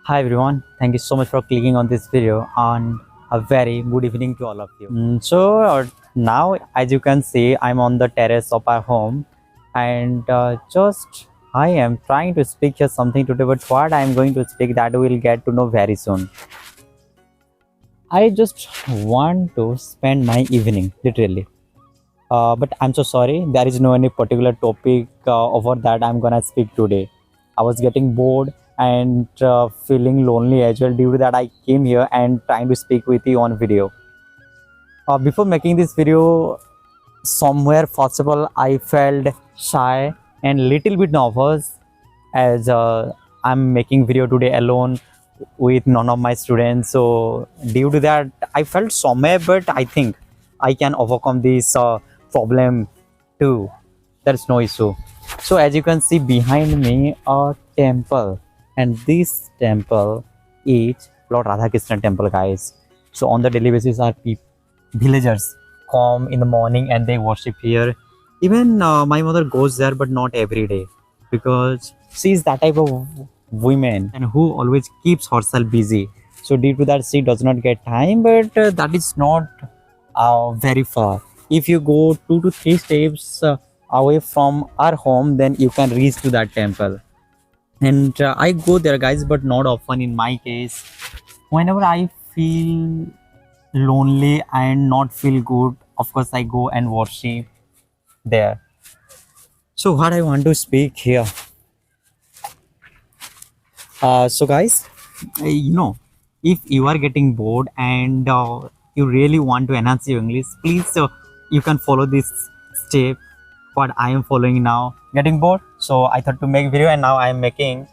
Hi everyone, thank you so much for clicking on this video and a very good evening to all of you. Now as you can see I'm on the terrace of our home and just I am trying to speak here something today, but what I am going to speak that we'll get to know very soon. I just want to spend my evening literally. But I'm so sorry, there is no any particular topic over that I'm gonna speak today. I was getting bored and feeling lonely as well. Due to that, I came here and trying to speak with you on video. Before making this video, somewhere first of all, I felt shy and little bit nervous as I'm making video today alone with none of my students. So due to that, I felt somewhere, but I think I can overcome this problem too. There's no issue. So as you can see behind me a temple, and this temple is Lord Radha Krishna temple, guys. So on the daily basis our villagers come in the morning and they worship here. Even my mother goes there, but not every day, because she is that type of woman and who always keeps herself busy. So due to that she does not get time, but that is not very far. If you go 2 to 3 steps away from our home, then you can reach to that temple. And I go there, guys, but not often. In my case, whenever I feel lonely and not feel good, of course I go and worship there. So what I want to speak here, so guys, if you are getting bored and you really want to enhance your English, please you can follow this step what I am following now. Getting bored, so I thought to make video, and now I am making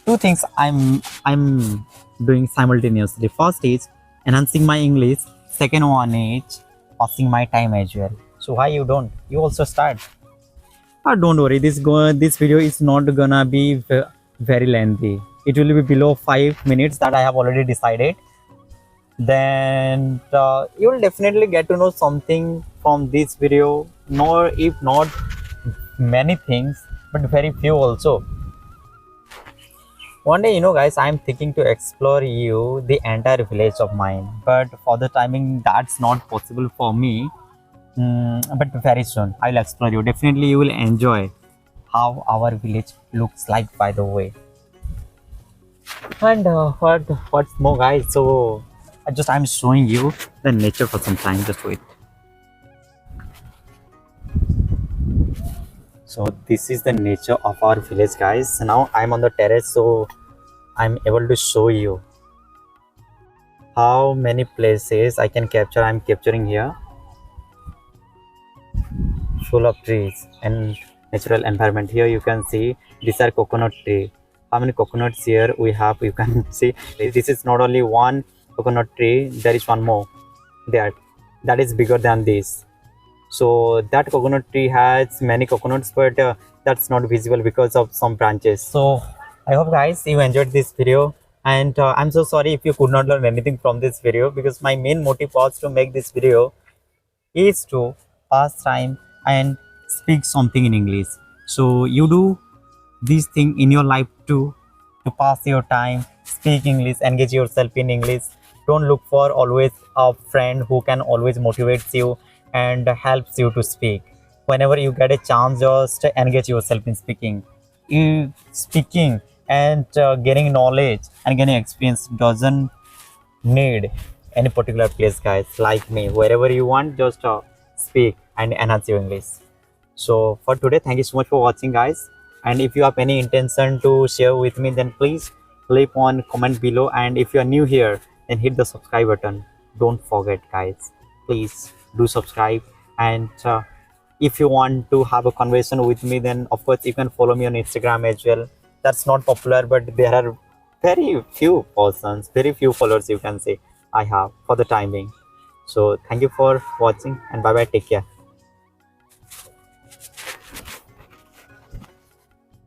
two things. I'm doing simultaneously. First is enhancing my English, second one is passing my time as well. So why you don't, you also start. Don't worry, this video is not gonna be very lengthy. It will be below 5 minutes that I have already decided. Then you will definitely get to know something from this video, nor if not many things, but very few also. One day, guys, I'm thinking to explore you the entire village of mine, but for the timing that's not possible for me. But very soon I'll explore you. Definitely you will enjoy how our village looks like, by the way. And what's more, guys, so I'm showing you the nature for some time. Just wait. So this is the nature of our village, guys. Now I'm on the terrace, so I'm able to show you how many places I can capture. I'm capturing here, full of trees and natural environment. Here you can see these are coconut tree. How many coconuts here we have, you can see. This is not only one coconut tree, there is one more there that is bigger than this. So that coconut tree has many coconuts, but that's not visible because of some branches. So I hope, guys, you enjoyed this video, and I'm so sorry if you could not learn anything from this video, because my main motive was to make this video is to pass time and speak something in English. So you do this thing in your life too, to pass your time, speak English, engage yourself in English. Don't look for always a friend who can always motivate you and helps you to speak. Whenever you get a chance, just engage yourself in speaking. Speaking and getting knowledge and getting experience doesn't need any particular place, guys. Like me, wherever you want, just speak and enhance your English. So for today, thank you so much for watching, guys. And if you have any intention to share with me, then please leave one comment below. And if you are new here, then hit the subscribe button. Don't forget, guys, please do subscribe. And if you want to have a conversation with me, then of course you can follow me on Instagram as well. That's not popular, but there are very few persons, very few followers, you can say, I have for the time being. So thank you for watching, and bye bye, take care.